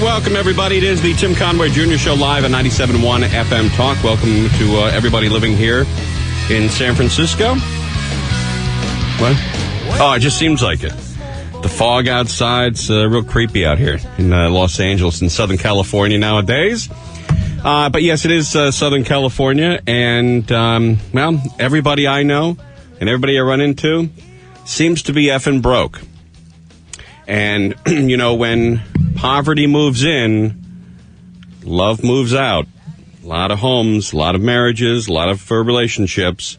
right, welcome, everybody. It is the Tim Conway Jr. Show live at 97.1 FM Talk. Welcome to everybody living here in San Francisco. What? Oh, it just seems like it. The fog outside's real creepy out here in Los Angeles and Southern California nowadays. But yes, it is Southern California, and, well, everybody I know and everybody I run into seems to be effing broke. And, you know, when poverty moves in, love moves out. A lot of homes, a lot of marriages, a lot of relationships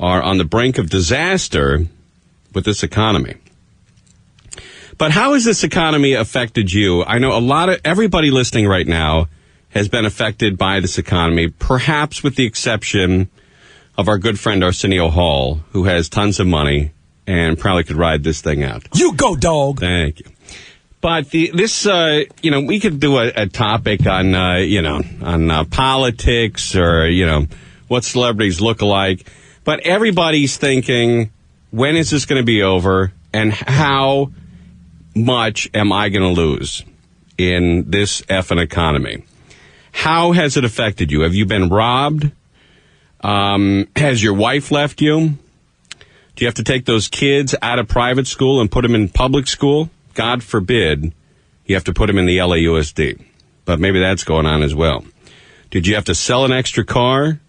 are on the brink of disaster with this economy. But how has this economy affected you? I know everybody listening right now has been affected by this economy, perhaps with the exception of our good friend Arsenio Hall, who has tons of money and probably could ride this thing out. You go, dog. Thank you. But this, we could do a topic on, on politics or, what celebrities look like. But everybody's thinking, when is this going to be over? And how much am I going to lose in this effing economy? How has it affected you? Have you been robbed? Has your wife left you? Do you have to take those kids out of private school and put them in public school? God forbid you have to put them in the LAUSD. But maybe that's going on as well. Did you have to sell an extra car?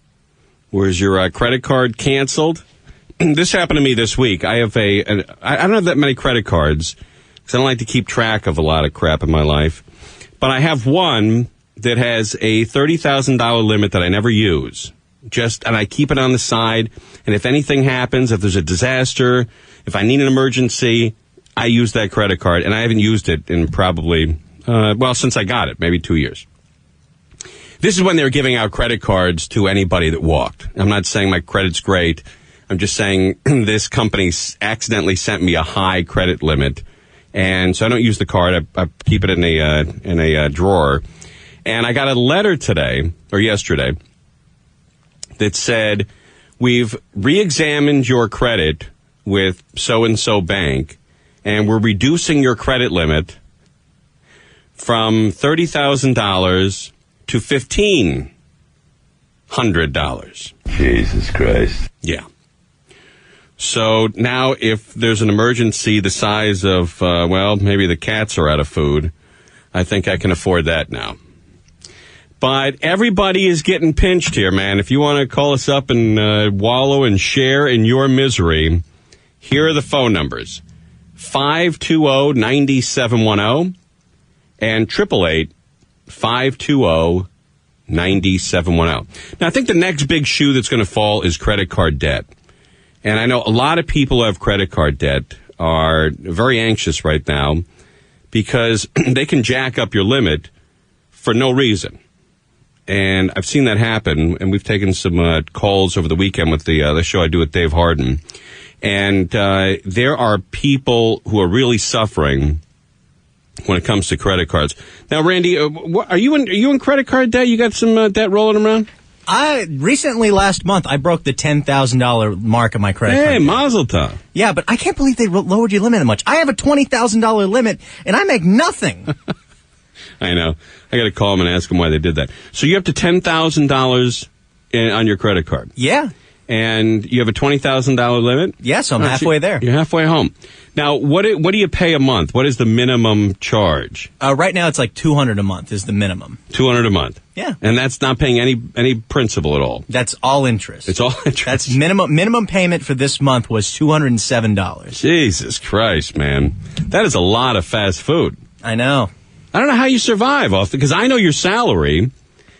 Was your credit card canceled? This happened to me this week. I have I don't have that many credit cards because I don't like to keep track of a lot of crap in my life. But I have one that has a $30,000 limit that I never use. And I keep it on the side, and if anything happens, if there's a disaster, if I need an emergency, I use that credit card, and I haven't used it in probably, since I got it, maybe 2 years. This is when they were giving out credit cards to anybody that walked. I'm not saying my credit's great. I'm just saying this company accidentally sent me a high credit limit, and so I don't use the card. I keep it in a drawer. And I got a letter today, or yesterday, that said, we've re-examined your credit with so-and-so bank, and we're reducing your credit limit from $30,000 to $1,500. Jesus Christ. Yeah. So now if there's an emergency the size of, maybe the cats are out of food, I think I can afford that now. But everybody is getting pinched here, man. If you want to call us up and wallow and share in your misery, here are the phone numbers. 520-9710 and 888-520-9710. Now, I think the next big shoe that's going to fall is credit card debt. And I know a lot of people who have credit card debt are very anxious right now because they can jack up your limit for no reason. And I've seen that happen, and we've taken some calls over the weekend with the show I do with Dave Harden. And there are people who are really suffering when it comes to credit cards. Now, Randy, are you in credit card debt? You got some debt rolling around? Recently, last month, I broke the $10,000 mark of my credit card. Hey, mazel tov. Yeah, but I can't believe they lowered your limit that much. I have a $20,000 limit, and I make nothing. I know. I got to call them and ask them why they did that. So you have to $10,000 on your credit card. Yeah. And you have a $20,000 limit? Yeah, so I'm halfway there. You're halfway home. Now, what do you pay a month? What is the minimum charge? Right now, it's like $200 a month is the minimum. $200 a month? Yeah. And that's not paying any principal at all? That's all interest. It's all interest? That's minimum payment for this month was $207. Jesus Christ, man. That is a lot of fast food. I know. I don't know how you survive off because I know your salary,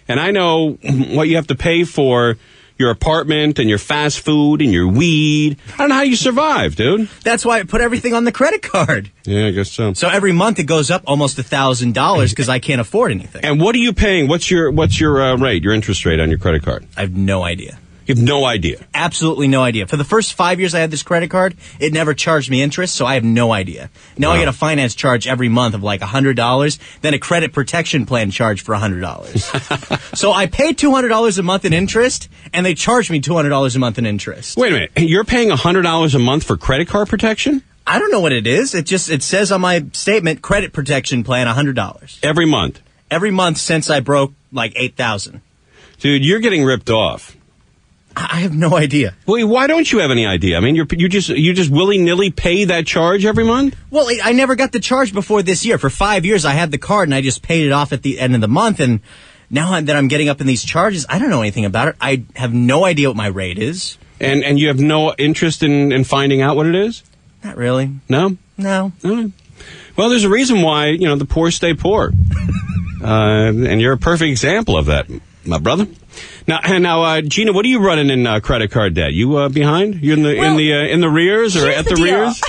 and I know what you have to pay for your apartment and your fast food and your weed. I don't know how you survive, dude. That's why I put everything on the credit card. Yeah, I guess so. So every month it goes up almost $1,000 because I can't afford anything. And what are you paying? What's your rate, your interest rate on your credit card? I have no idea. You have no idea? Absolutely no idea. For the first 5 years I had this credit card, it never charged me interest, so I have no idea. Now I get a finance charge every month of like $100, then a credit protection plan charge for $100. So I pay $200 a month in interest, and they charge me $200 a month in interest. Wait a minute. You're paying $100 a month for credit card protection? I don't know what it is. It says on my statement, credit protection plan, $100. Every month? Every month since I broke like 8,000. Dude, you're getting ripped off. I have no idea. Wait, why don't you have any idea? I mean, you just willy-nilly pay that charge every month? Well, I never got the charge before this year. For 5 years, I had the card, and I just paid it off at the end of the month. And now that I'm getting up in these charges, I don't know anything about it. I have no idea what my rate is. And you have no interest in finding out what it is? Not really. No? No. Well, there's a reason why, the poor stay poor. And you're a perfect example of that, my brother. Now, Gina, what are you running in credit card debt? You behind? You in the rears or at the rears?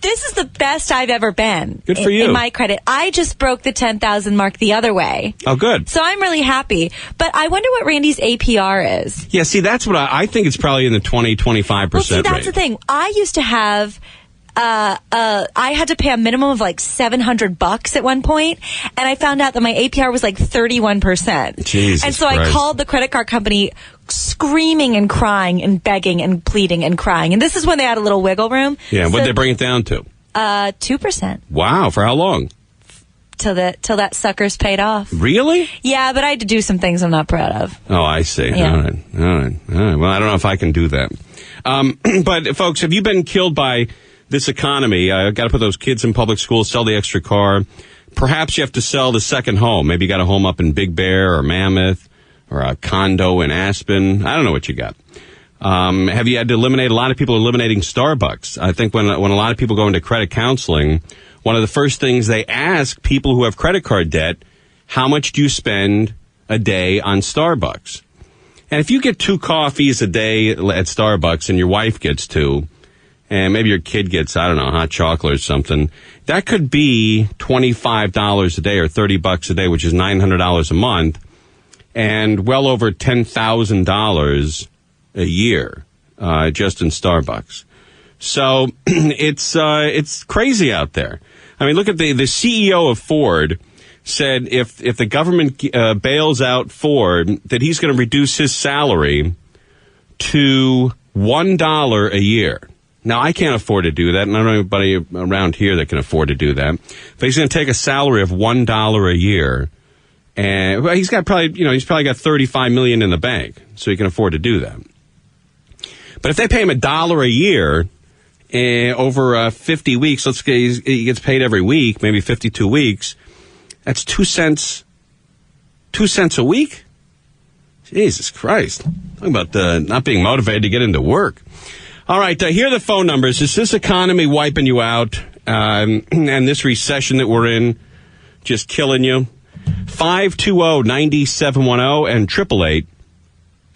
This is the best I've ever been. Good for you. In my credit. I just broke the 10,000 mark the other way. Oh, good. So I'm really happy. But I wonder what Randy's APR is. Yeah, see, that's what I think it's probably in the 20-25% Well, see, that's range. the thing. I used to have... I had to pay a minimum of like $700 at one point, and I found out that my APR was like 31%. Jesus and so Christ. I called the credit card company, screaming and crying and begging and pleading and crying. And this is when they had a little wiggle room. Yeah, what'd they bring it down to? 2%. Wow, for how long? Till that sucker's paid off. Really? Yeah, but I had to do some things I'm not proud of. Oh, I see. Yeah. All right. Well, I don't know if I can do that. But folks, have you been killed by this economy? I've got to put those kids in public school, sell the extra car. Perhaps you have to sell the second home. Maybe you got a home up in Big Bear or Mammoth or a condo in Aspen. I don't know what you got. Have you had to eliminate? A lot of people are eliminating Starbucks. I think when a lot of people go into credit counseling, one of the first things they ask people who have credit card debt, how much do you spend a day on Starbucks? And if you get 2 coffees a day at Starbucks and your wife gets 2, and maybe your kid gets, I don't know, hot chocolate or something, that could be $25 a day or $30 a day, which is $900 a month, and well over $10,000 a year just in Starbucks. So it's crazy out there. I mean, look at the CEO of Ford said if the government bails out Ford, that he's going to reduce his salary to $1 a year. Now, I can't afford to do that, and I don't know anybody around here that can afford to do that. But he's going to take a salary of $1 a year, and well, he's probably got $35 million in the bank, so he can afford to do that. But if they pay him $1 a year over 50 weeks, he gets paid every week, maybe 52 weeks. That's 2 cents. 2 cents a week? Jesus Christ! Talking about not being motivated to get into work. All right, here are the phone numbers. Is this economy wiping you out, and this recession that we're in just killing you? 520-9710 and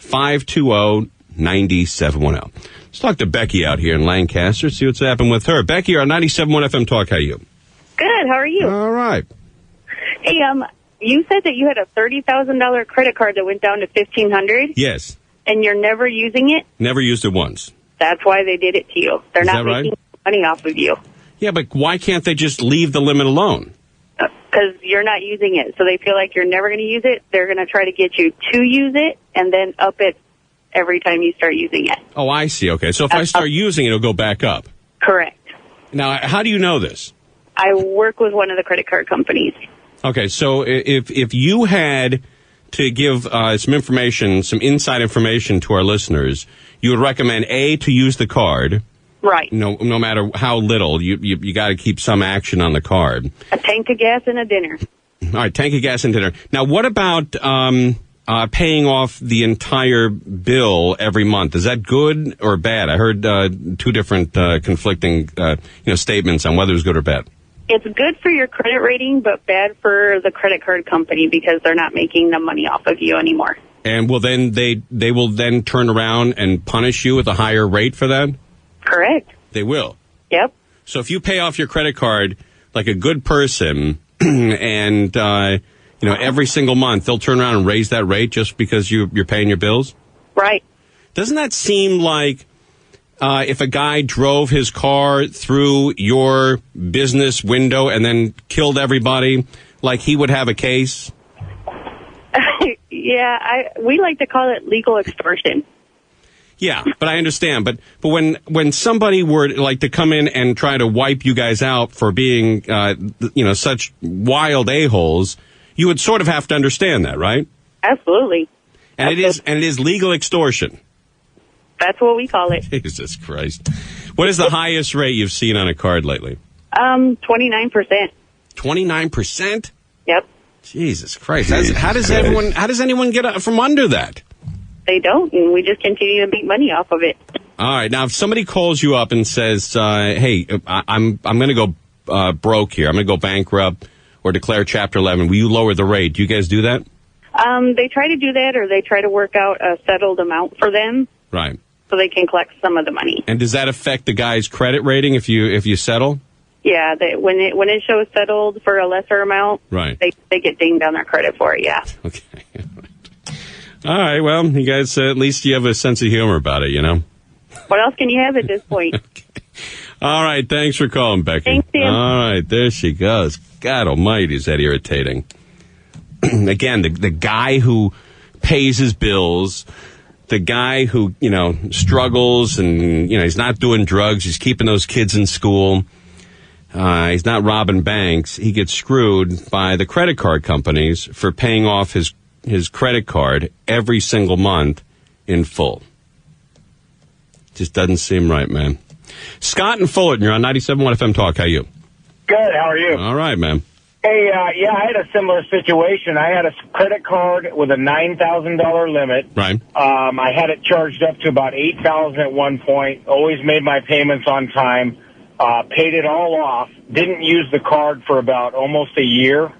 888-520-9710. Let's talk to Becky out here in Lancaster, see what's happened with her. Becky, you're on 97.1 FM Talk. How are you? Good. How are you? All right. Hey, you said that you had a $30,000 credit card that went down to $1,500. Yes. And you're never using it? Never used it once. That's why they did it to you. They're Is not that right? making money off of you. Yeah, but why can't they just leave the limit alone? Because you're not using it. So they feel like you're never going to use it. They're going to try to get you to use it and then up it every time you start using it. Oh, I see. Okay. So if I start using it, it'll go back up. Correct. Now, how do you know this? I work with one of the credit card companies. Okay, so if you had to give some information, some inside information to our listeners, you would recommend A, to use the card. Right. No matter how little, you got to keep some action on the card. A tank of gas and a dinner. All right, tank of gas and dinner. Now, what about paying off the entire bill every month? Is that good or bad? I heard 2 different conflicting statements on whether it was good or bad. It's good for your credit rating, but bad for the credit card company because they're not making the money off of you anymore. And will then they will then turn around and punish you with a higher rate for that? Correct. They will. Yep. So if you pay off your credit card like a good person, and every single month they'll turn around and raise that rate just because you're paying your bills. Right. Doesn't that seem like if a guy drove his car through your business window and then killed everybody, like he would have a case? Yeah, we like to call it legal extortion. Yeah, but I understand. But when somebody were like to come in and try to wipe you guys out for being, such wild a-holes, you would sort of have to understand that, right? Absolutely. And it is legal extortion. That's what we call it. Jesus Christ. What is the highest rate you've seen on a card lately? 29%. 29%? Yep. Jesus Christ. How does anyone get out from under that? They don't, and we just continue to make money off of it. All right. Now, if somebody calls you up and says, hey, I'm going to go broke here. I'm going to go bankrupt or declare Chapter 11. Will you lower the rate? Do you guys do that? They try to do that, or they try to work out a settled amount for them. Right. So they can collect some of the money. And does that affect the guy's credit rating if you settle? Yeah, when it shows settled for a lesser amount, right, they get dinged on their credit for it. Yeah. Okay. All right. Well, you guys, at least you have a sense of humor about it, you know. What else can you have at this point? Okay. All right. Thanks for calling, Becky. Thanks, Tim. All right. There she goes. God almighty, is that irritating. Again, the guy who pays his bills, the guy who, struggles and, he's not doing drugs. He's keeping those kids in school. He's not robbing banks. He gets screwed by the credit card companies for paying off his credit card every single month in full. Just doesn't seem right, man. Scott and Fullerton, you're on 97.1 FM Talk. How are you? Good. How are you? All right, man. Hey, I had a similar situation. I had a credit card with a $9,000 limit. Right. I had it charged up to about $8,000 at one point. Always made my payments on time. Paid it all off. Didn't use the card for about almost a year,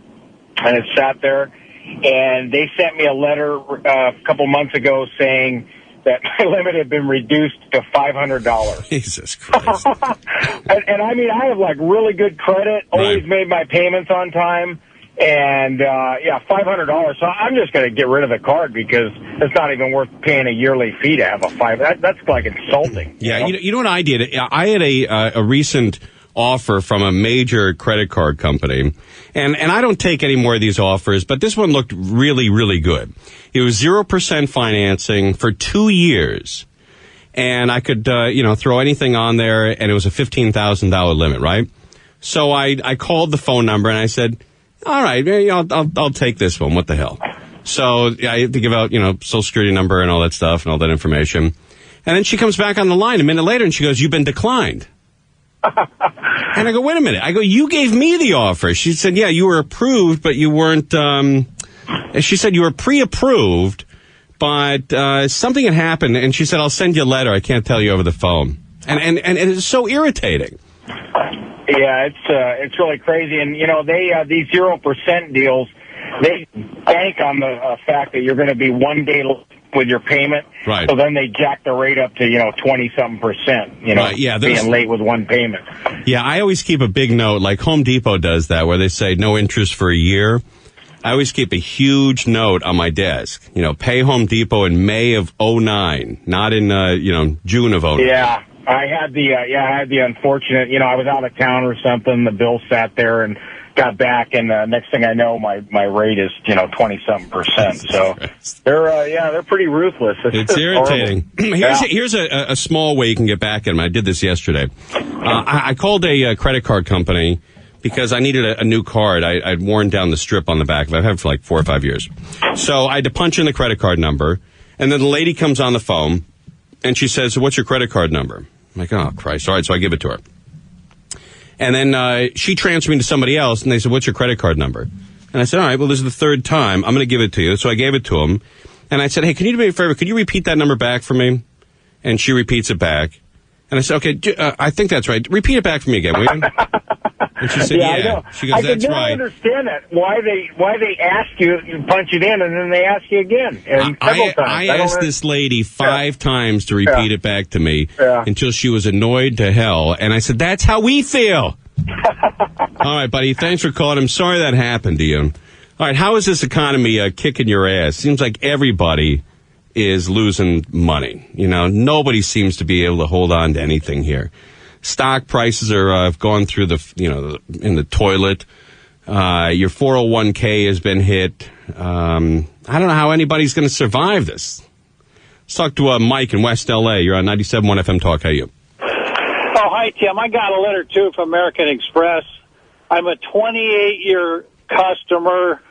and it sat there. And they sent me a letter a couple months ago saying that my limit had been reduced to $500. Jesus Christ. and I mean, I have like really good credit, always made my payments on time, and $500. So I'm just going to get rid of the card because it's not even worth paying a yearly fee to have a that's like insulting. Yeah, you know what I did? I had a recent offer from a major credit card company, and I don't take any more of these offers, but this one looked really, really good. It was 0% financing for 2 years, and I could, throw anything on there, and it was a $15,000 limit, right? So I called the phone number, and I said, all right, I'll take this one. What the hell? So I had to give out, social security number and all that stuff and all that information. And then she comes back on the line a minute later, and she goes, you've been declined. And I go, wait a minute. I go, you gave me the offer. She said, yeah, you were approved, but you weren't, she said you were pre-approved, but something had happened, and she said, I'll send you a letter. I can't tell you over the phone. And it's so irritating. Yeah, it's really crazy. And, they these 0% deals, they bank on the fact that you're going to be 1 day with your payment. Right. So then they jack the rate up to, 20-something%, right, yeah, being late with one payment. Yeah, I always keep a big note, like Home Depot does that, where they say no interest for a year. I always keep a huge note on my desk. Pay Home Depot in May of 2009, not in, June of 2009. Yeah. I had the unfortunate, I was out of town or something. The bill sat there and got back, and next thing I know, my rate is 20-something%. So they're pretty ruthless. It's irritating. Here's a small way you can get back at them. I did this yesterday. I called a credit card company because I needed a new card. I'd worn down the strip on the back. I've had it for like 4 or 5 years. So I had to punch in the credit card number, and then the lady comes on the phone, and she says, what's your credit card number? I'm like, oh, Christ. All right, so I give it to her. And then she transferred me to somebody else, and they said, what's your credit card number? And I said, all right, well, this is the third time. I'm going to give it to you. So I gave it to him. And I said, hey, can you do me a favor? Could you repeat that number back for me? And she repeats it back. And I said, okay, I think that's right. Repeat it back for me again, will you? And she said, yeah. She goes, that's right. I understand that. Why they ask you punch it in, and then they ask you again. And I asked this lady 5 times to repeat it back to me until she was annoyed to hell. And I said, that's how we feel. All right, buddy. Thanks for calling. I'm sorry that happened to you. All right, how is this economy kicking your ass? Seems like everybody is losing money. Nobody seems to be able to hold on to anything here. Stock prices have gone through in the toilet. Your 401k has been hit. I don't know how anybody's going to survive this. Let's talk to Mike in West L.A. You're on 97.1 FM Talk. How are you? Oh, hi, Tim. I got a letter, too, from American Express. I'm a 28-year customer.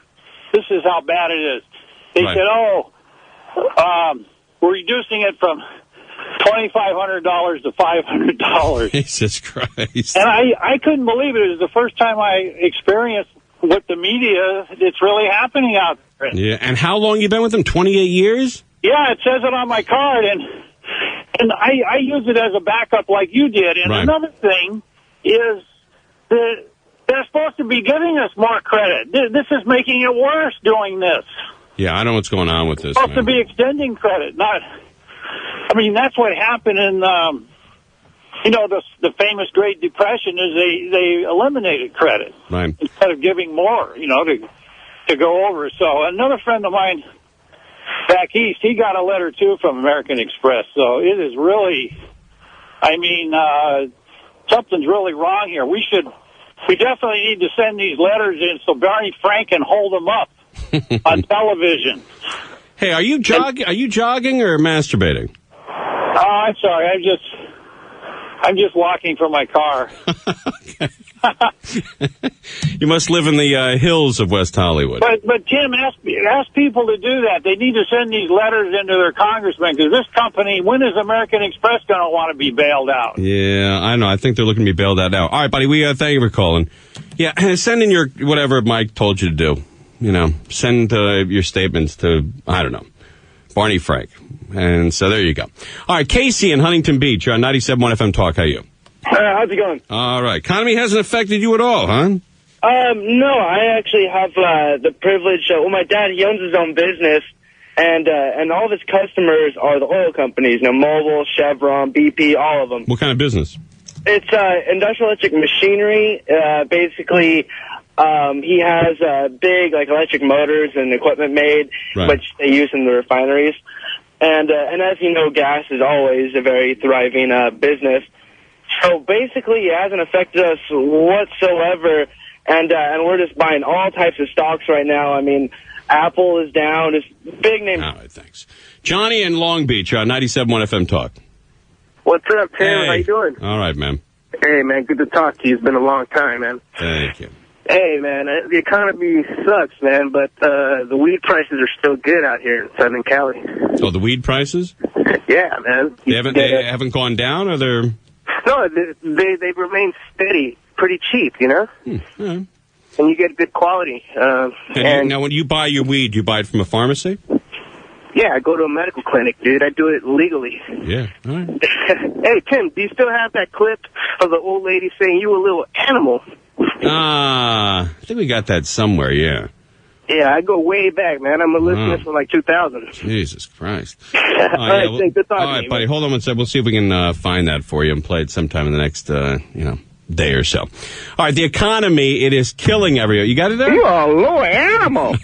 This is how bad it is. They said, we're reducing it from $2,500 to $500. Jesus Christ. And I couldn't believe it. It was the first time I experienced with the media it's really happening out there. Yeah, and how long you been with them? 28 years? Yeah, it says it on my card, and I use it as a backup like you did. And another thing is that they're supposed to be giving us more credit. This is making it worse doing this. Yeah, I know what's going on with this. Supposed to be extending credit, not. I mean, that's what happened in, the famous Great Depression is they eliminated credit instead of giving more, to go over. So another friend of mine back east, he got a letter too from American Express. So it is really, something's really wrong here. We definitely need to send these letters in so Barney Frank can hold them up on television. Hey, are you jogging or masturbating? I'm sorry. I'm just walking from my car. You must live in the hills of West Hollywood. But Tim, ask people to do that. They need to send these letters into their congressmen because this company, when is American Express going to want to be bailed out? Yeah, I know. I think they're looking to be bailed out now. All right, buddy. We thank you for calling. Yeah, send in your whatever Mike told you to do. Send your statements to, I don't know, Barney Frank. And so there you go. All right, Casey in Huntington Beach. You're on 97.1 FM Talk. How are you? How's it going? All right. Economy hasn't affected you at all, huh? No, I actually have the privilege. My dad, he owns his own business, and all of his customers are the oil companies. Mobil, Chevron, BP, all of them. What kind of business? It's industrial electric machinery. Basically, he has big electric motors and equipment made, which they use in the refineries. And as you know, gas is always a very thriving business. So basically, it hasn't affected us whatsoever, and we're just buying all types of stocks right now. I mean, Apple is down. It's big names. All right, thanks. Johnny in Long Beach on 97.1 FM Talk. What's up, Tim? Hey. How you doing? All right, man. Hey, man, good to talk to you. It's been a long time, man. Thank you. Hey, man, the economy sucks, man, but the weed prices are still good out here in Southern Cali. Oh, the weed prices? Yeah, man. They haven't gone down, or they're... No, they've remained steady, pretty cheap, Right. And you get good quality. Now, when you buy your weed, you buy it from a pharmacy? Yeah, I go to a medical clinic, dude. I do it legally. Yeah, all right. Hey, Tim, do you still have that clip of the old lady saying, "You a little animal"? I think we got that somewhere, yeah. Yeah, I go way back, man. I'm a listener from 2000. Jesus Christ. All right, good talking all right, buddy. Hold on one second. We'll see if we can find that for you and play it sometime in the next, day or so. All right, the economy, it is killing everyone. You got it there? You a little animal.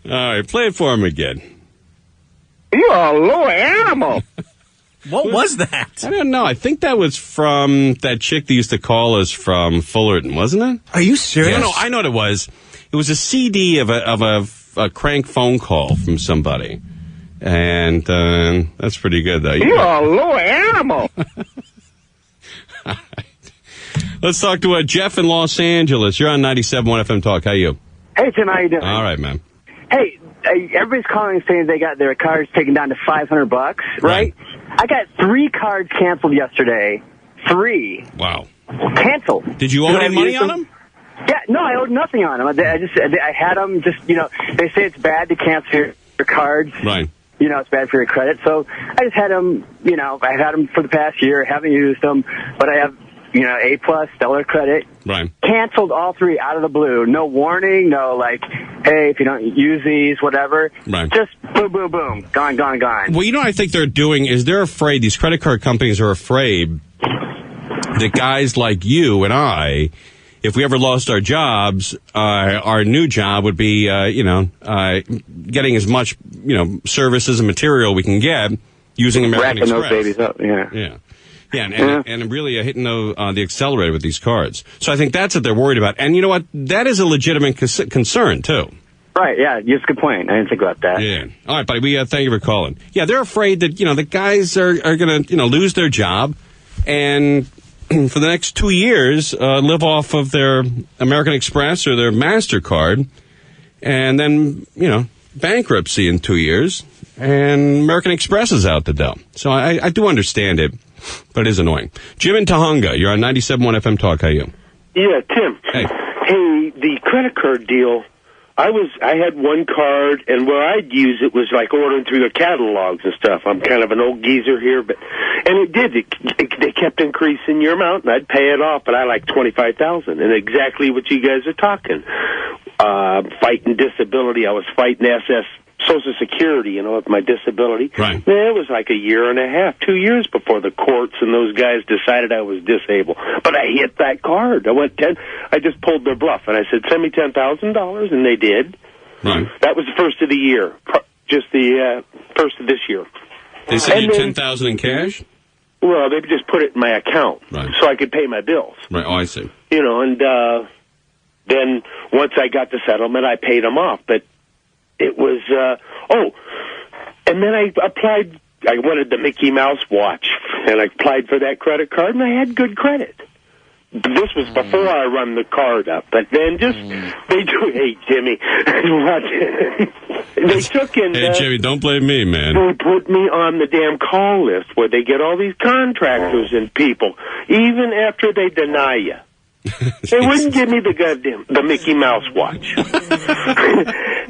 All right, play it for him again. You a little animal. What was that? I don't know. I think that was from that chick that used to call us from Fullerton, wasn't it? Are you serious? No, I know what it was. It was a CD of a crank phone call from somebody. And that's pretty good, though. You a little animal. All right. Let's talk to Jeff in Los Angeles. You're on 97.1 FM Talk. How you? Hey, Tim. How you doing? All right, man. Hey, everybody's calling saying they got their cards taken down to $500, right? I got 3 cards canceled yesterday. 3. Wow. Canceled. Did you owe any money on them? Yeah, no, I owed nothing on them. I had them they say it's bad to cancel your cards. Right. It's bad for your credit. So I just had them, I've had them for the past year. Haven't used them, but I have, A+, stellar credit. Right. Canceled all 3 out of the blue. No warning, no hey, if you don't use these, whatever. Right. Just boom, boom, boom. Gone. Well, what I think they're doing is they're afraid, these credit card companies are afraid that guys like you and I, if we ever lost our jobs, our new job would be, getting as much, services and material we can get using American Express. Wrapping those babies up, Yeah. Yeah, and really hitting the accelerator with these cards. So I think that's what they're worried about. And you know what? That is a legitimate concern, too. Right, yeah, just a good point. I didn't think about that. Yeah. All right, buddy, we thank you for calling. Yeah, they're afraid that, the guys are going to, lose their job and for the next 2 years live off of their American Express or their MasterCard and then, bankruptcy in 2 years and American Express is out the door. So I do understand it, but it is annoying. Jim in Tahunga, you're on 97.1 FM Talk. How are you? Yeah, Tim. Hey. Hey, the credit card deal, I had one card, and where I'd use it was like ordering through the catalogs and stuff. I'm kind of an old geezer here, and they kept increasing your amount, and I'd pay it off, but I like $25,000, and exactly what you guys are talking. Fighting disability, I was fighting Social Security, with my disability. Right. It was like a year and a half, 2 years before the courts and those guys decided I was disabled. But I hit that card. I just pulled their bluff, and I said, send me $10,000, and they did. Right. That was the first of the year, just the first of this year. They sent you $10,000 in cash? Well, they just put it in my account so I could pay my bills. Right, oh, I see. And then once I got the settlement, I paid them off, but it was, and then I applied, I wanted the Mickey Mouse watch, and I applied for that credit card, and I had good credit. This was before I run the card up, but then hey, Jimmy, they took in... Hey, Jimmy, don't blame me, man. They put me on the damn call list where they get all these contractors and people, even after they deny you. They wouldn't give me the Mickey Mouse watch.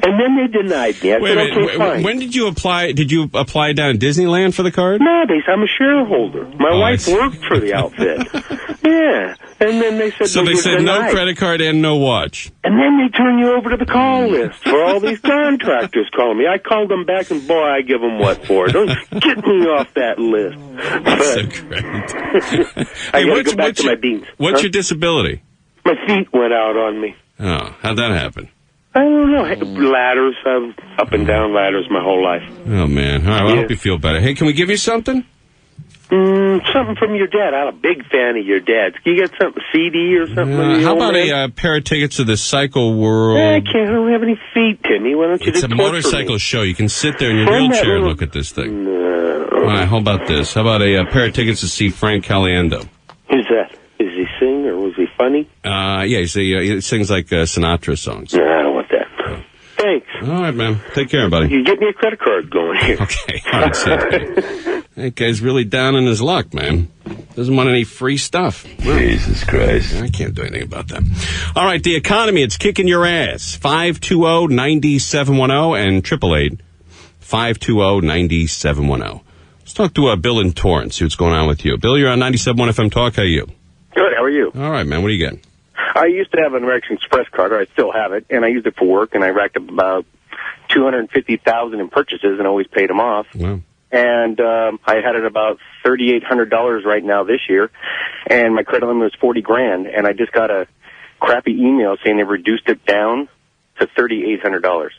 And then they denied me. I said, okay, fine. When did you apply? Did you apply down at Disneyland for the card? No, I'm a shareholder. My wife worked for the outfit. Yeah. And then they said... So they said no credit card and no watch. And then they turn you over to the call list for all these contractors calling me. I called them back, and boy, I give them what for. Don't get me off that list. That's so great. I gotta go back to my beans. What's your disability? My feet went out on me. Oh, how'd that happen? I don't know. Ladders, up and down ladders my whole life. Oh, man. All right, well, I hope you feel better. Hey, can we give you something? Something from your dad. I'm a big fan of your dad's. Can you get something, CD or something? How about a pair of tickets to the Cycle World? I don't have any feet, Timmy. Why don't you It's just a motorcycle show. You can sit there in your wheelchair and look at this thing. No. All right, how about this? How about a pair of tickets to see Frank Caliendo? Who's that? Is he sing or was he funny? Yeah, he sings like Sinatra songs. No, I don't want that. Thanks. All right, man. Take care, buddy. You get me a credit card going here. Okay. All right, that guy's really down in his luck, man. Doesn't want any free stuff. Well, Jesus Christ. I can't do anything about that. All right, the economy, it's kicking your ass. 520-9710 and 888-520-9710. Let's talk to Bill in Torrance, see what's going on with you. Bill, you're on 97.1 FM Talk. How are you? Good. How are you? All right, man. What are you getting? I used to have an American Express card, or I still have it, and I used it for work, and I racked up about $250,000 in purchases and always paid them off. Wow. And I had it about $3,800 right now this year, and my credit limit was $40,000, and I just got a crappy email saying they reduced it down to $3,800.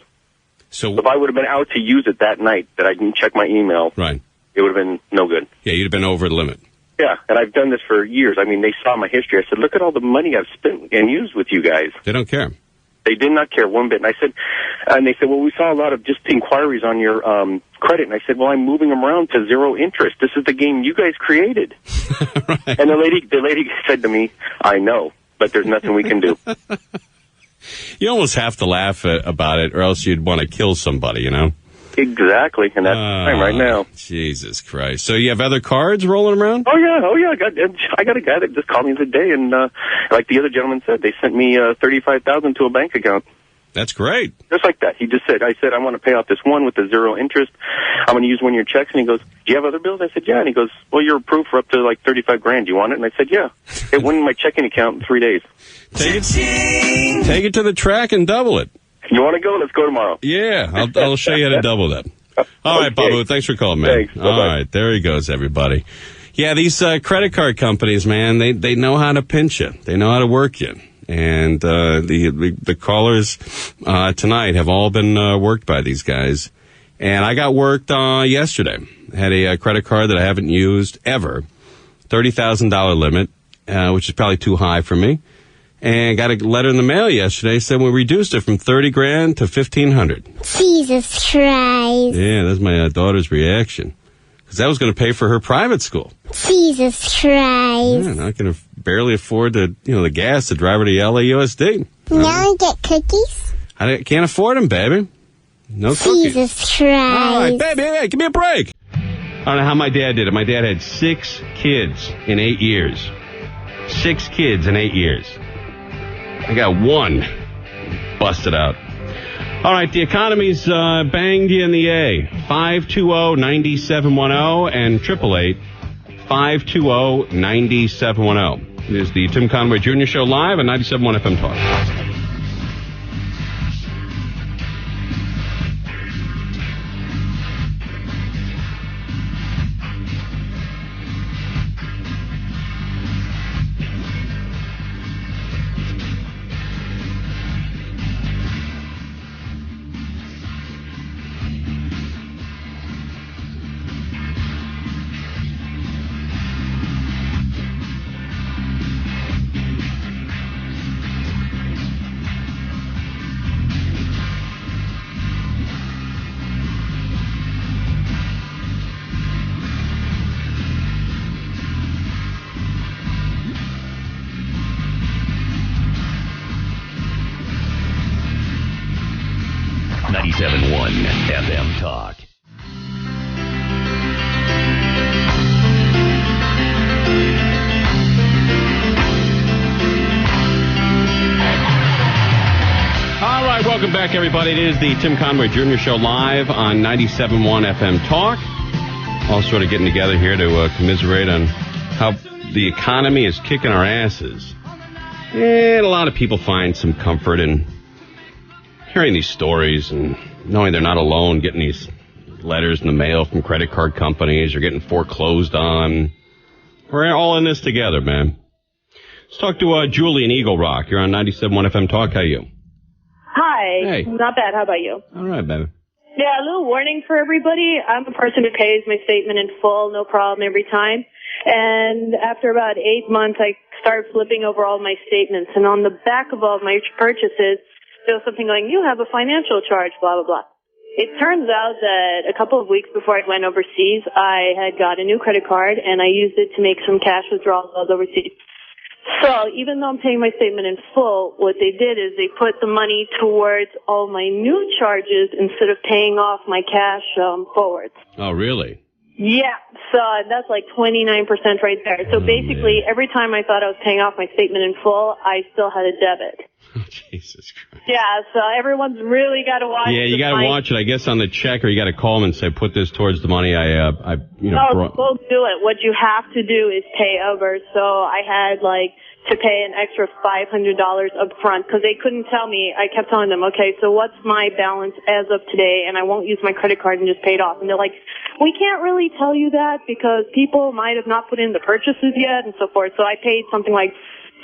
So if I would have been out to use it that night, that I didn't check my email, right, it would have been no good. Yeah, you'd have been over the limit. Yeah, and I've done this for years. I mean, they saw my history. I said, look at all the money I've spent and used with you guys. They don't care. They did not care one bit. And I said, and they said, well, we saw a lot of just inquiries on your credit. And I said, well, I'm moving them around to zero interest. This is the game you guys created. Right. And the lady said to me, I know, but there's nothing we can do. You almost have to laugh about it, or else you'd want to kill somebody, you know? Exactly, and that's the time right now. Jesus Christ. So you have other cards rolling around? Oh, yeah. I got a guy that just called me the day, and like the other gentleman said, they sent me $35,000 to a bank account. That's great. Just like that. He just said, I want to pay off this one with the zero interest. I'm going to use one of your checks. And he goes, do you have other bills? I said, yeah. And he goes, well, you're approved for up to like $35,000. Do you want it? And I said, yeah. It went in my checking account in 3 days. Take it to the track and double it. You want to go? Let's go tomorrow. Yeah, I'll show you how to double that. All right, Babu, thanks for calling, man. Thanks. All right, there he goes, everybody. Yeah, these credit card companies, man, they know how to pinch you. They know how to work you. And the callers tonight have all been worked by these guys. And I got worked yesterday. I had a credit card that I haven't used ever, $30,000 limit, which is probably too high for me. And got a letter in the mail yesterday saying we reduced it from 30 grand to 1,500. Jesus Christ. Yeah, that's my daughter's reaction. Because that was going to pay for her private school. Jesus Christ. Yeah, not going to barely afford the gas to drive her to LAUSD. Now I get cookies? I can't afford them, baby. No cookies. Jesus Christ. All right, baby, hey, give me a break. I don't know how my dad did it. My dad had 6 kids in 8 years. 6 kids in 8 years. I got 1 busted out. All right, the economy's banged you in the A. 520-9710 and 888-520-9710. It is the Tim Conway Jr. Show live on 97.1 FM Talk. 97.1 FM Talk. All right, welcome back, everybody. It is the Tim Conway Jr. Show live on 97.1 FM Talk. All sort of getting together here to commiserate on how the economy is kicking our asses. And a lot of people find some comfort in hearing these stories and knowing they're not alone, getting these letters in the mail from credit card companies or getting foreclosed on. We're all in this together, man. Let's talk to Julie in Eagle Rock. You're on 97.1 FM Talk. How are you? Hi. Hey. Not bad. How about you? All right, baby. Yeah, a little warning for everybody. I'm a person who pays my statement in full, no problem, every time. And after about 8 months, I started flipping over all my statements. And on the back of all my purchases, there was something going, you have a financial charge, blah, blah, blah. It turns out that a couple of weeks before I went overseas, I had got a new credit card, and I used it to make some cash withdrawals while I was overseas. So even though I'm paying my statement in full, what they did is they put the money towards all my new charges instead of paying off my cash forwards. Oh, really? Yeah, so that's like 29% right there. So basically, every time I thought I was paying off my statement in full, I still had a debit. Oh, Jesus Christ. Yeah, so everyone's really got to watch. Yeah, you got to watch it, I guess, on the check, or you got to call them and say, put this towards the money No, don't do it. What you have to do is pay over. So I had to pay an extra $500 up front because they couldn't tell me. I kept telling them, okay, so what's my balance as of today? And I won't use my credit card and just pay it off. And they're like, we can't really tell you that because people might have not put in the purchases yet and so forth. So I paid something like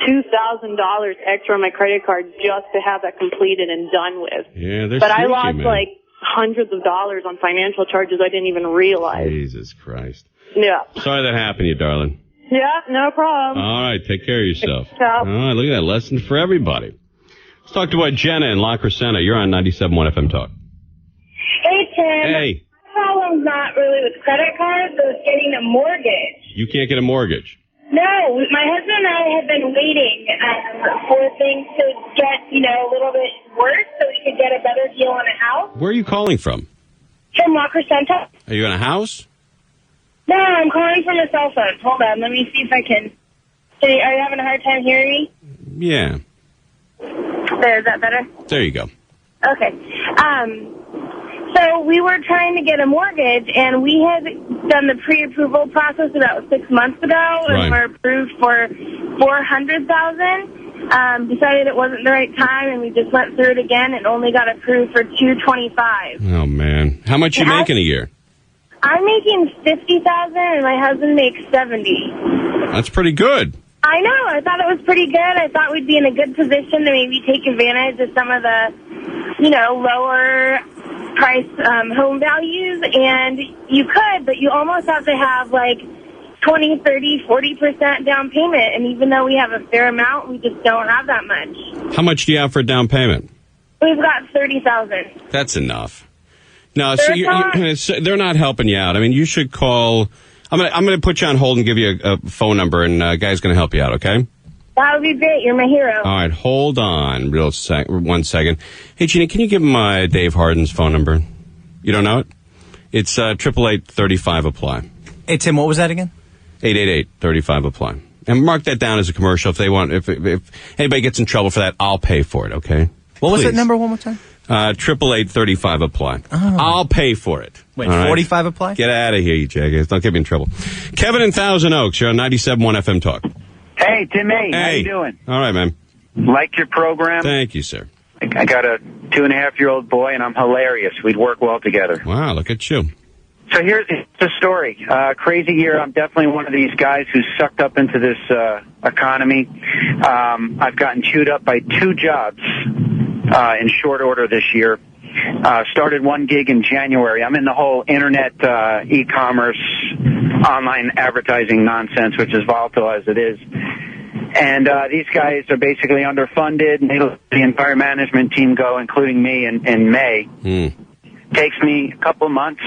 $2,000 extra on my credit card just to have that completed and done with. Yeah, they're But I sneaky, lost man. hundreds of dollars on financial charges I didn't even realize. Jesus Christ. Yeah. Sorry that happened to you, darling. Yeah, no problem. All right, take care of yourself. Ciao. All right, look at that lesson for everybody. Let's talk to Jenna in La Crescenta. You're on 97.1 FM Talk. Hey, Tim. Hey. My problem's not really with credit cards, it's getting a mortgage. You can't get a mortgage. No, my husband and I have been waiting for things to get, a little bit worse so we could get a better deal on a house. Where are you calling from? From La Crescenta. Are you in a house? No, I'm calling from a cell phone. Hold on, let me see if I can. Are you having a hard time hearing me? Yeah. There, is that better? There you go. Okay. So we were trying to get a mortgage, and we had done the pre-approval process about 6 months ago, and were approved for $400,000. Decided it wasn't the right time, and we just went through it again, and only got approved for $225,000. Oh, man. How much you making a year? I'm making $50,000, and my husband makes $70,000. That's pretty good. I know. I thought it was pretty good. I thought we'd be in a good position to maybe take advantage of some of the, lower price home values. And you could, but you almost have to have, 20, 30, 40% down payment. And even though we have a fair amount, we just don't have that much. How much do you have for a down payment? We've got $30,000. That's enough. No, so they're not helping you out. I mean, you should call. I'm gonna put you on hold and give you a phone number, and a guy's gonna help you out. Okay? That would be great. You're my hero. All right, hold on, 1 second. Hey, Jeannie, can you give him Dave Harden's phone number? You don't know it? It's 888-35-APPLY. Hey, Tim, what was that again? 888-35-APPLY. And mark that down as a commercial. If they want, if anybody gets in trouble for that, I'll pay for it. Okay? What was that number one more time? 888-35-APPLY. Oh. I'll pay for it. Wait, 45 apply? Get out of here, you jackass. Don't get me in trouble. Kevin in Thousand Oaks, you're on 97.1 FM Talk. Hey, Tim A. Hey. How you doing? All right, man. Like your program? Thank you, sir. I got a 2.5-year-old boy, and I'm hilarious. We'd work well together. Wow, look at you. So here's the story. Crazy year. I'm definitely one of these guys who's sucked up into this economy. I've gotten chewed up by 2 jobs in short order this year. Started one gig in January. I'm in the whole internet e-commerce, online advertising nonsense, which is volatile as it is. And these guys are basically underfunded, and they let the entire management team go, including me, in May. Takes me a couple of months.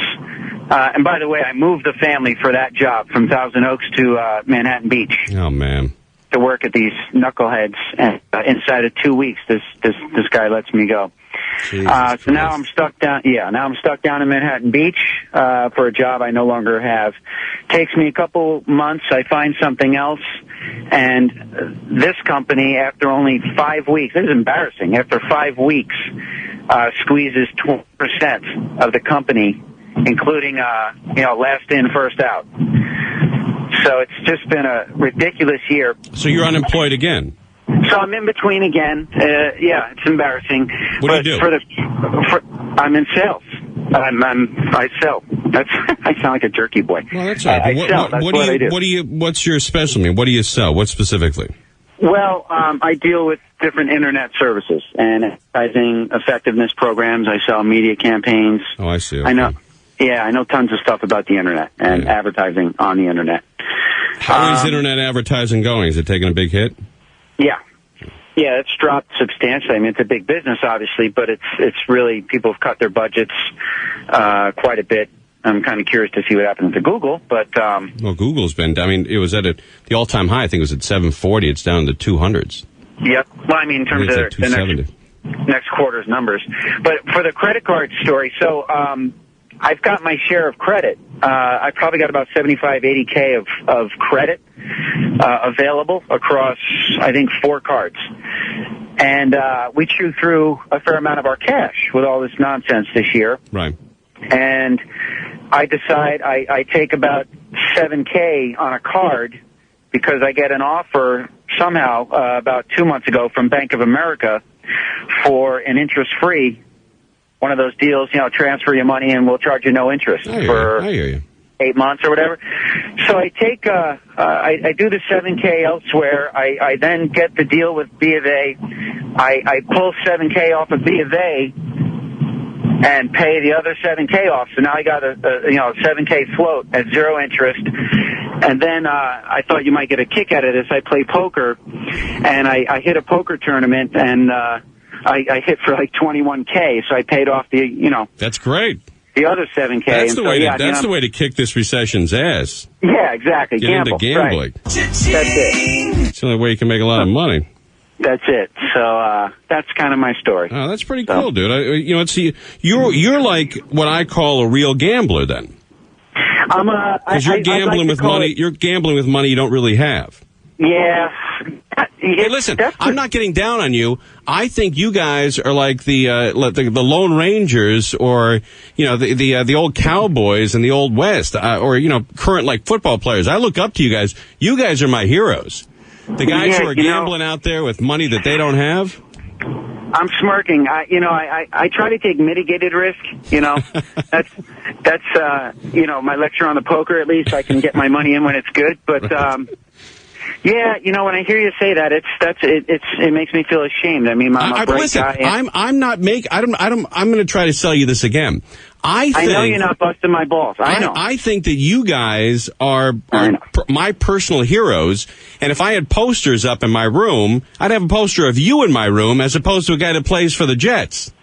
And by the way, I moved the family for that job from Thousand Oaks to Manhattan Beach. Oh, man. To work at these knuckleheads. And inside of 2 weeks, this guy lets me go. So now I'm stuck down. Yeah, now I'm stuck down in Manhattan Beach for a job I no longer have. Takes me a couple months. I find something else, and this company, after only 5 weeks, this is embarrassing. After 5 weeks, squeezes 20% of the company, including last in, first out. So it's just been a ridiculous year. So you're unemployed again? So I'm in between again. Yeah, it's embarrassing. What do you do? I'm in sales. I sell. I sound like a jerky boy. Well, that's all right. I sell. That's what I do. What's your specialty? What do you sell? What specifically? Well, I deal with different internet services and advertising effectiveness programs. I sell media campaigns. Oh, I see. Okay. I know. Yeah, I know tons of stuff about the internet and advertising on the internet. How is internet advertising going? Is it taking a big hit? Yeah. Yeah, it's dropped substantially. I mean, it's a big business, obviously, but it's really, people have cut their budgets quite a bit. I'm kind of curious to see what happens to Google, but... well, Google's been, I mean, it was at the all-time high. I think it was at 740. It's down in the 200s. Yep. Well, I mean, in terms of the next quarter's numbers. But for the credit card story, so I've got my share of credit. I probably got about 75, 80K of credit available across, I think, 4 cards. And we chew through a fair amount of our cash with all this nonsense this year. Right. And I decide I take about 7K on a card because I get an offer somehow about 2 months ago from Bank of America for an interest-free, one of those deals, transfer your money and we'll charge you no interest for 8 months or whatever. So I take, I do the 7K elsewhere. I then get the deal with B of A. I pull 7K off of B of A and pay the other 7K off. So now I got a 7K float at 0 interest. And then I thought you might get a kick out of this. I play poker, and I hit a poker tournament, and I hit for like 21K. So I paid off the, That's great. The other 7K. That's the way. That's the way to kick this recession's ass. Yeah, exactly. Get into gambling. Right. That's it. It's the only way you can make a lot of money. That's it. So that's kind of my story. Oh, that's pretty cool, dude. You're like what I call a real gambler, then. Because you're gambling with money. You're gambling with money you don't really have. Yeah. Hey, listen, I'm not getting down on you. I think you guys are like the Lone Rangers, or the old Cowboys in the Old West, or current like football players. I look up to you guys. You guys are my heroes. The guys who are gambling out there with money that they don't have. I'm smirking. I try to take mitigated risk. That's my lecture on the poker. At least I can get my money in when it's good. But yeah, when I hear you say that, it makes me feel ashamed. I mean, I'm a bright guy. I'm going to try to sell you this again. I know you're not busting my balls. I know. I think that you guys are my personal heroes, and if I had posters up in my room, I'd have a poster of you in my room as opposed to a guy that plays for the Jets.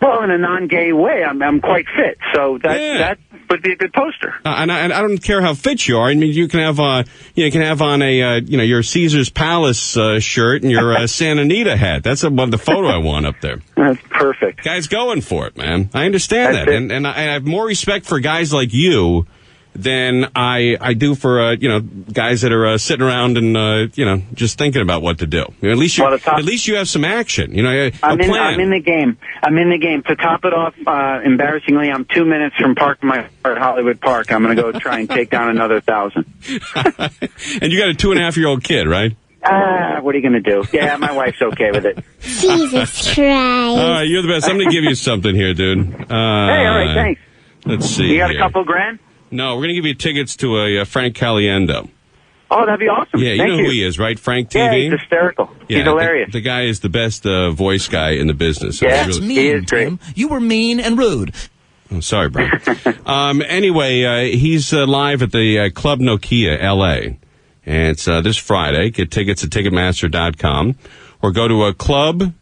Well, in a non-gay way, I'm quite fit, so that would be a good poster. And I don't care how fit you are. I mean, you can have on a your Caesar's Palace shirt and your Santa Anita hat. That's the photo I want up there. That's perfect. Guys going for it, man. I understand that, and I have more respect for guys like you than I do for guys that are sitting around and just thinking about what to do. At least you have some action. I'm in the game. To top it off, embarrassingly, I'm 2 minutes from parking my car at Hollywood Park. I'm going to go try and take down another 1,000. And you got a 2.5-year-old kid, right? What are you going to do? Yeah, my wife's okay with it. Jesus Christ. All right, you're the best. I'm going to give you something here, dude. Hey, all right, thanks. Let's see. You got here. a couple grand? No, we're going to give you tickets to a Frank Caliendo. Oh, that'd be awesome. Yeah, you know who he is, right? Frank TV? Yeah, he's hysterical. Yeah, he's hilarious. The guy is the best voice guy in the business. Yeah, That's mean, Tim. You were mean and rude. Oh, sorry, bro. Anyway, he's live at the Club Nokia, L.A., and it's this Friday. Get tickets at Ticketmaster.com, or go to a club,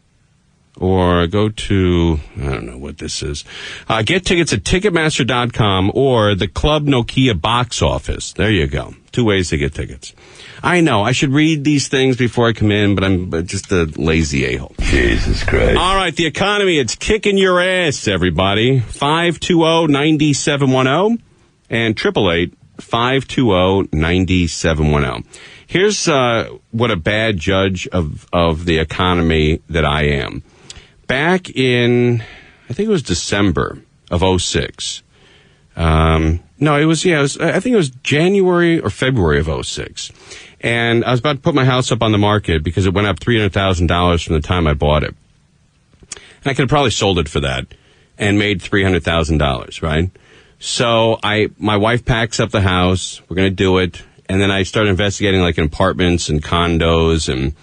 or go to, I don't know what this is. Get tickets at Ticketmaster.com or the Club Nokia box office. There you go. 2 ways to get tickets. I know, I should read these things before I come in, but I'm just a lazy a-hole. Jesus Christ. All right, the economy, it's kicking your ass, everybody. 520-9710 and 888-520-9710. Here's what a bad judge of the economy that I am. Back in, I think it was December of 06. I think it was January or February of 06. And I was about to put my house up on the market because it went up $300,000 from the time I bought it. And I could have probably sold it for that and made $300,000, right? So my wife packs up the house. We're going to do it. And then I started investigating like in apartments and condos and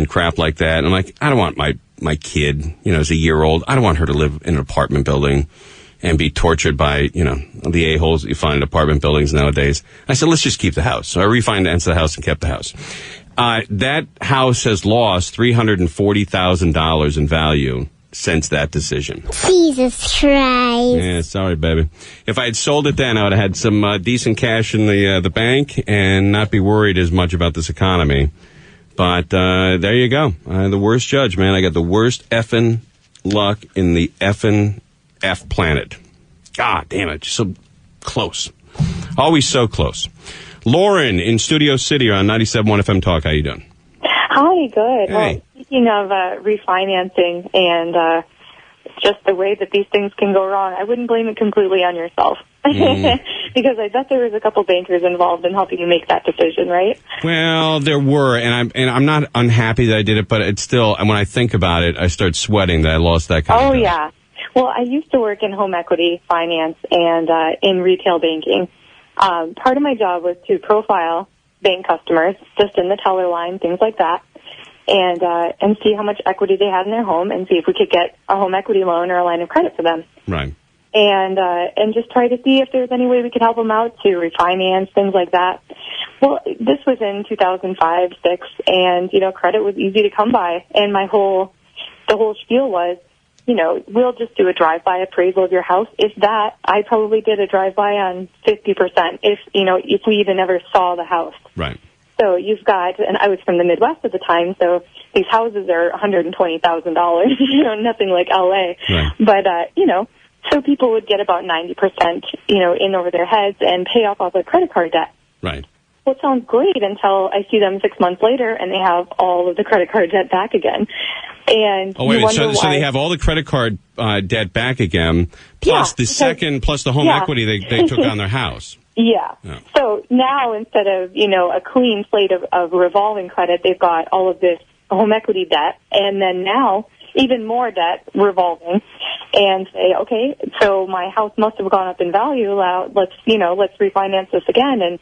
crap like that. And I'm like, I don't want my kid, as a year old, I don't want her to live in an apartment building and be tortured by, the a-holes that you find in apartment buildings nowadays. I said, let's just keep the house. So I refinanced the house and kept the house. That house has lost $340,000 in value since that decision. Jesus Christ. Yeah, sorry, baby. If I had sold it then, I would have had some decent cash in the bank and not be worried as much about this economy. But there you go. The worst judge, man. I got the worst effing luck in the effing F planet. God damn it. Just so close. Always so close. Lauren in Studio City, you're on 97.1 FM Talk. How you doing? Hi, good. Hey. Well, speaking of refinancing and just the way that these things can go wrong, I wouldn't blame it completely on yourself. Because I bet there was a couple bankers involved in helping you make that decision, right? Well, there were, and I'm not unhappy that I did it, but it's still, and when I think about it, I start sweating that I lost that kind of Oh, yeah. Well, I used to work in home equity finance and in retail banking. Part of my job was to profile bank customers, just in the teller line, things like that, and see how much equity they had in their home and see if we could get a home equity loan or a line of credit for them. Right. And just try to see if there's any way we could help them out to refinance, things like that. Well, this was in 2005, 6, and, credit was easy to come by. And the whole spiel was, we'll just do a drive-by appraisal of your house. If that, I probably did a drive-by on 50%, if we even ever saw the house. Right. So you've got, and I was from the Midwest at the time, so these houses are $120,000, nothing like L.A. Right. But, so people would get about 90%, in over their heads and pay off all their credit card debt. Right. Well, it sounds great until I see them 6 months later and they have all of the credit card debt back again. And oh, wait, so they have all the credit card debt back again, plus plus the home equity they took on their house. Yeah. Oh. So now instead of, a clean slate of revolving credit, they've got all of this home equity debt, and then now even more debt revolving, and say, okay, so my house must have gone up in value. Let's refinance this again.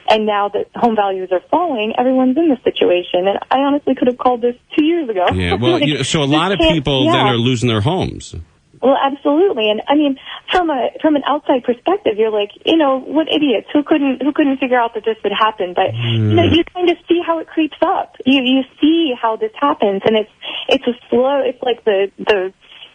And now that home values are falling, everyone's in this situation. And I honestly could have called this 2 years ago. Yeah, well, so a lot of people then are losing their homes. Well, absolutely, and I mean, from an outside perspective, you're like, what idiots who couldn't figure out that this would happen. But you kind of see how it creeps up. You see how this happens, and it's a slow. It's like the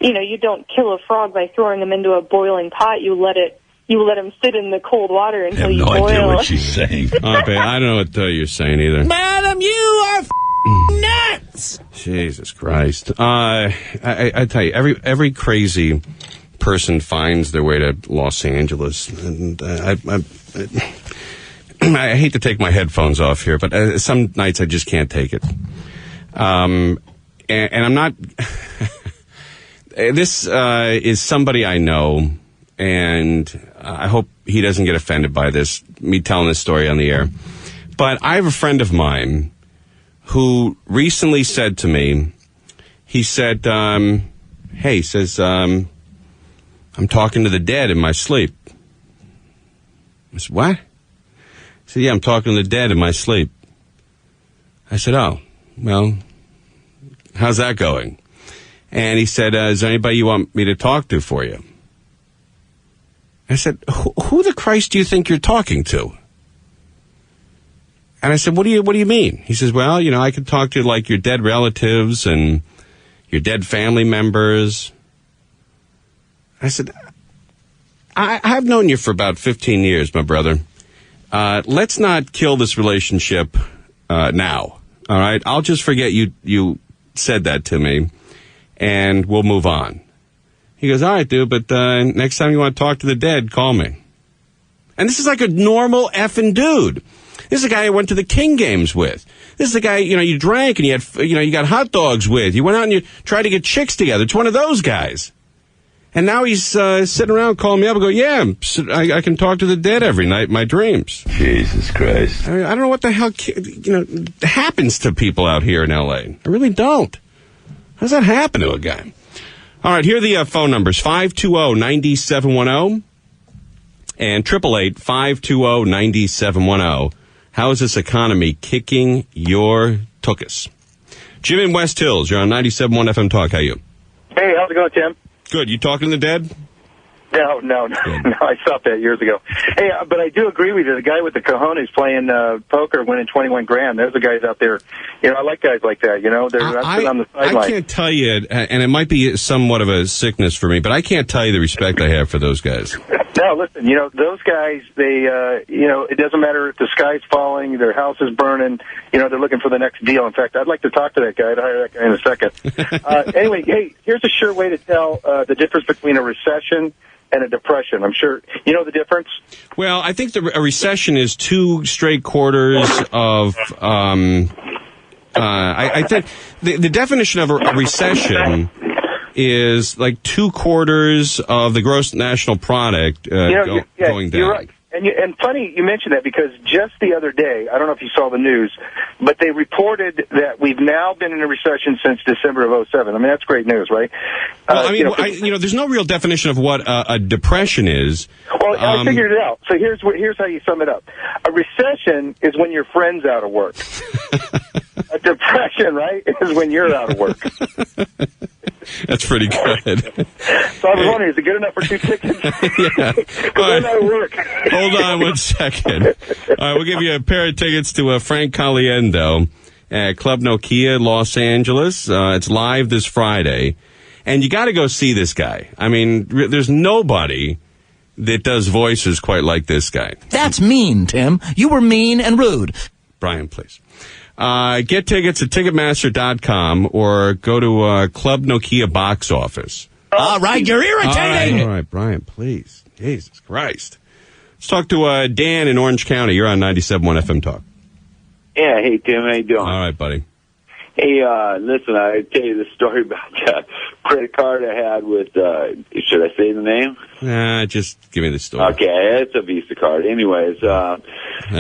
you don't kill a frog by throwing him into a boiling pot. You let him sit in the cold water until you boil. I have no idea what she's saying. I don't know what you're saying either. Madam, you are nuts! Jesus Christ. I tell you, every crazy person finds their way to Los Angeles. And I hate to take my headphones off here, but some nights I just can't take it. And I'm not... This is somebody I know, and I hope he doesn't get offended by this, me telling this story on the air. But I have a friend of mine who recently said to me, he said, I'm talking to the dead in my sleep. I said, what? He said, yeah, I'm talking to the dead in my sleep. I said, oh, well, how's that going? And he said, is there anybody you want me to talk to for you? I said, who the Christ do you think you're talking to? And I said, what do you mean? He says, well, I could talk to like your dead relatives and your dead family members. I said, I've known you for about 15 years, my brother. Let's not kill this relationship now. All right? I'll just forget you said that to me, and we'll move on. He goes, all right, dude, but next time you want to talk to the dead, call me. And this is like a normal effing dude. This is a guy I went to the King games with. This is the guy, you drank and you had, you got hot dogs with. You went out and you tried to get chicks together. It's one of those guys. And now he's sitting around calling me up and go, yeah, I can talk to the dead every night in my dreams. Jesus Christ. I don't know what the hell, happens to people out here in L.A. I really don't. How does that happen to a guy? All right, here are the phone numbers, 520-9710 and 888-520-9710. How is this economy kicking your tuchus? Jim in West Hills, you're on 97.1 FM Talk. How are you? Hey, how's it going, Tim? Good. You talking to the dead? No, I stopped that years ago. Hey, but I do agree with you. The guy with the cojones playing poker, winning 21 grand. There's the guys out there. I like guys like that. They're not on the sideline. I can't tell you, and it might be somewhat of a sickness for me, but I can't tell you the respect I have for those guys. No, listen, those guys, they, it doesn't matter if the sky's falling, their house is burning, they're looking for the next deal. In fact, I'd like to talk to that guy. I'd hire that guy in a second. Anyway, hey, here's a sure way to tell the difference between a recession and a depression. I'm sure you know the difference. Well, I think a recession is 2 straight quarters of. I think the definition of a recession is like 2 quarters of the gross national product going down. You're right. And funny you mentioned that because just the other day, I don't know if you saw the news, but they reported that we've now been in a recession since December of 2007. I mean, that's great news, right? Well, there's no real definition of what a depression is. Well, I figured it out. So here's how you sum it up. A recession is when your friend's out of work. A depression, right, is when you're out of work. That's pretty good. So I was wondering, is it good enough for 2 tickets? Yeah. I'm out of work. Hold on 1 second. All right, we'll give you a pair of tickets to Frank Caliendo at Club Nokia, Los Angeles. It's live this Friday. And you got to go see this guy. I mean, there's nobody that does voices quite like this guy. That's mean, Tim. You were mean and rude. Brian, please. Get tickets at Ticketmaster.com or go to Club Nokia box office. All right, you're irritating. All right, Brian, please. Jesus Christ. Let's talk to Dan in Orange County. You're on 97.1 FM Talk. Yeah, hey, Tim, how you doing? All right, buddy. Hey, listen, I tell you the story about that credit card I had with, should I say the name? Nah, just give me the story. Okay, it's a Visa card. Anyways, that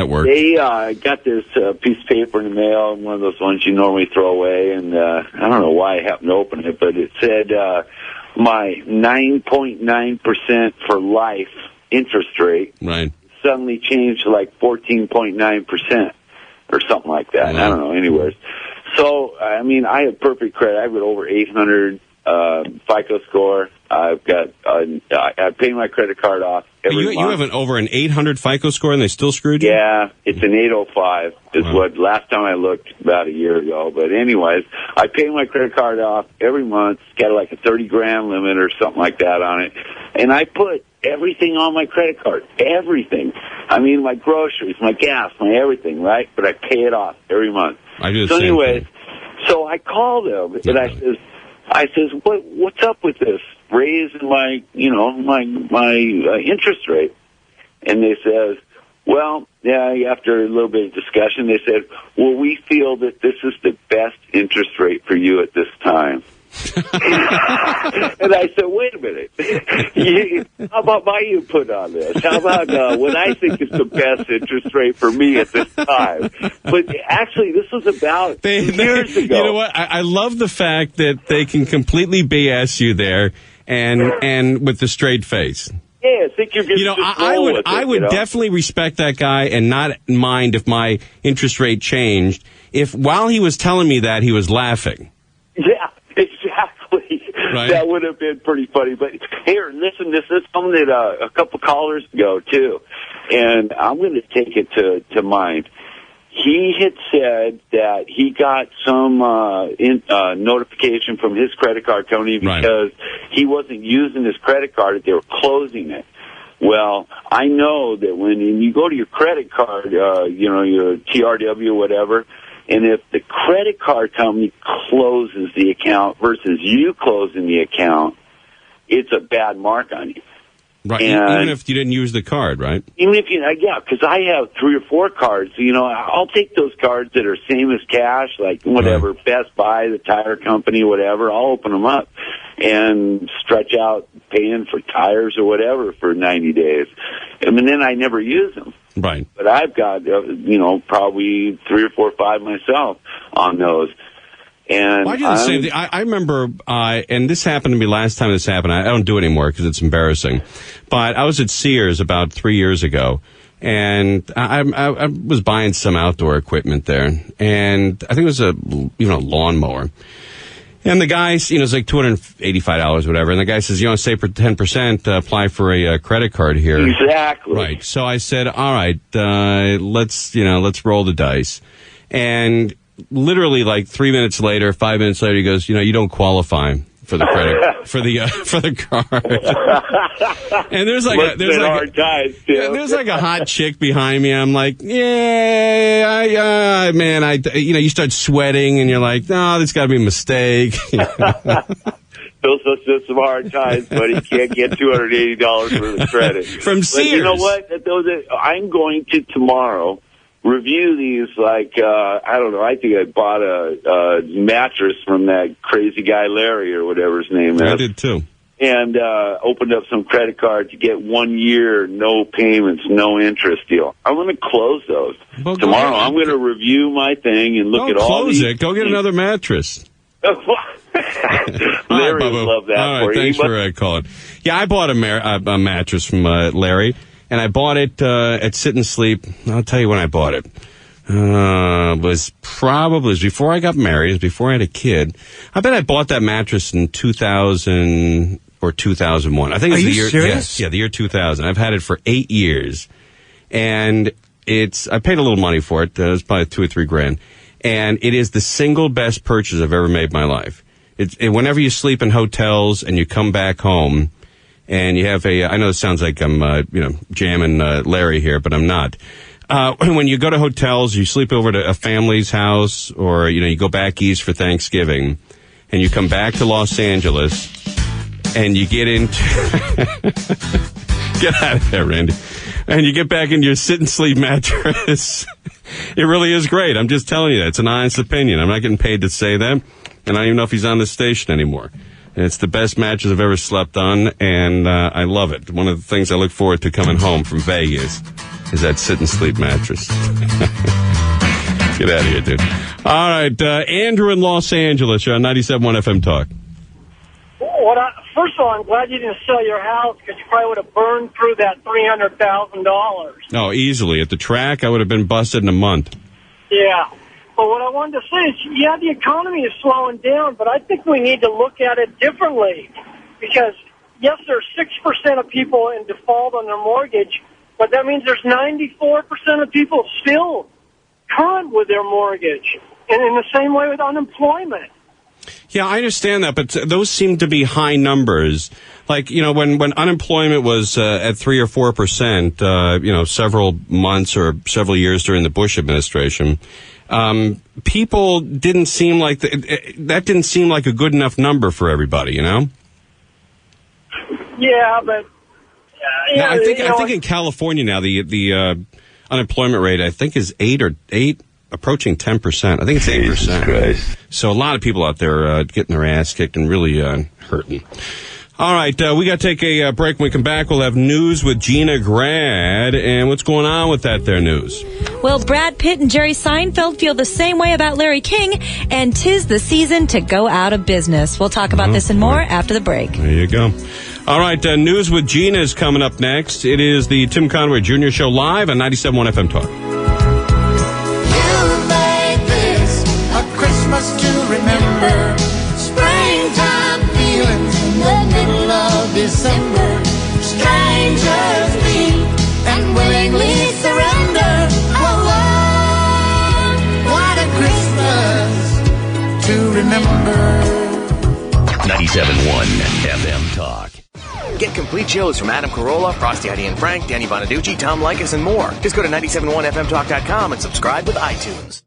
works. They got this piece of paper in the mail, one of those ones you normally throw away, and I don't know why I happened to open it, but it said my 9.9% for life interest rate suddenly changed to like 14.9% or something like that. I don't know, anyways. So, I mean, I have perfect credit. I have it over 800 FICO score. I've got I pay my credit card off every month. You have over an 800 FICO score, and they still screwed you? Yeah, it's an 805 is what last time I looked about a year ago. But anyways, I pay my credit card off every month. It's got like a 30 grand limit or something like that on it. And I put everything on my credit card. Everything. I mean, my groceries, my gas, my everything, right? But I pay it off every month. I do the so same anyways, thing. So I call them and I says, what's up with this raise in my interest rate? And they says, well, yeah, after a little bit of discussion, they said, well, we feel that this is the best interest rate for you at this time. And I said, wait a minute. How about my input on this? How about what I think is the best interest rate for me at this time? But actually, this was about 2 years ago. You know what? I love the fact that they can completely BS you there and with the straight face. Yeah, I think you're just I would definitely respect that guy and not mind if my interest rate changed if while he was telling me that he was laughing. Yeah, exactly. Right. That would have been pretty funny. But here, listen, this is something that a couple callers ago, too. And I'm going to take it to mind. He had said that he got some notification from his credit card company because he wasn't using his credit card, they were closing it. Well, I know that when you go to your credit card, your TRW or whatever, and if the credit card company closes the account versus you closing the account, it's a bad mark on you. Right, even if you didn't use the card, right? Even if because I have 3 or 4 cards. I'll take those cards that are same as cash, like whatever, Best Buy, the tire company, whatever. I'll open them up and stretch out paying for tires or whatever for 90 days. And then I never use them. Right. But I've got, probably 3 or 4 or 5 myself on those. And I do the same thing. I remember, and this happened to me last time this happened. I don't do it anymore because it's embarrassing. But I was at Sears about 3 years ago, and I was buying some outdoor equipment there, and I think it was a lawnmower. And the guy, it's like $285, whatever. And the guy says, save for 10%, apply for a credit card here. Exactly. Right. So I said, all right, let's roll the dice. And literally like 3 minutes later, 5 minutes later, he goes, you don't qualify for the credit for the card. And there's like a hot chick behind me. I'm like, you start sweating and you're like, no, there's got to be a mistake. Those are some hard times, but he can't get $280 for the credit from Sears. But you know what? I'm going to tomorrow review these I don't know, I think I bought a mattress from that crazy guy Larry or whatever his name is. I did too. And opened up some credit card to get 1 year, no payments, no interest deal. I'm going to close those. Well, tomorrow I'm going to review my thing and look at all these. Don't close it. Go get another mattress. Larry would love that all right, for thanks you. for calling. Yeah, I bought a mattress from Larry. And I bought it at Sit and Sleep. I'll tell you when I bought it. It was before I got married. It was before I had a kid. I bet I bought that mattress in 2000 or 2001. I think it's the year. Serious? Yes, the year 2000. I've had it for 8 years, and I paid a little money for it. It was probably $2 or $3 grand, and it is the single best purchase I've ever made in my life. Whenever you sleep in hotels and you come back home. And you have I know this sounds like I'm, jamming Larry here, but I'm not. When you go to hotels, you sleep over to a family's house, or, you go back east for Thanksgiving, and you come back to Los Angeles, and you get into... Get out of there, Randy. And you get back into your sit and sleep mattress. It really is great. I'm just telling you that. It's an honest opinion. I'm not getting paid to say that, and I don't even know if he's on the station anymore. It's the best mattress I've ever slept on, and I love it. One of the things I look forward to coming home from Vegas is that sit and sleep mattress. Get out of here, dude. All right, Andrew in Los Angeles. You're on 97.1 FM Talk. First of all, I'm glad you didn't sell your house because you probably would have burned through that $300,000. Oh, easily. At the track, I would have been busted in a month. Yeah. But what I wanted to say is, the economy is slowing down, but I think we need to look at it differently because yes, there's 6% of people in default on their mortgage, but that means there's 94% of people still current with their mortgage. And in the same way with unemployment. Yeah, I understand that, but those seem to be high numbers. Like, when unemployment was at 3 or 4%, several months or several years during the Bush administration, people didn't seem like that didn't seem like a good enough number for everybody, Yeah, but I think in California now the unemployment rate I think is 8 approaching 10%. I think it's 8%. Jesus Christ. So a lot of people out there getting their ass kicked and really hurting. All right, we got to take a break. When we come back, we'll have news with Gina Grad. And what's going on with that there news? Well, Brad Pitt and Jerry Seinfeld feel the same way about Larry King, and 'tis the season to go out of business. We'll talk about this and more after the break. There you go. All right, news with Gina is coming up next. It is the Tim Conway Jr. Show live on 97.1 FM Talk. Christmas to remember, springtime feelings in the middle of December. Strangers meet and willingly surrender. Oh, what a Christmas to remember. 97.1 FM Talk. Get complete shows from Adam Carolla, Frosty, Heidi and Frank, Danny Bonaducci, Tom Likas, and more. Just go to 971fmtalk.com and subscribe with iTunes.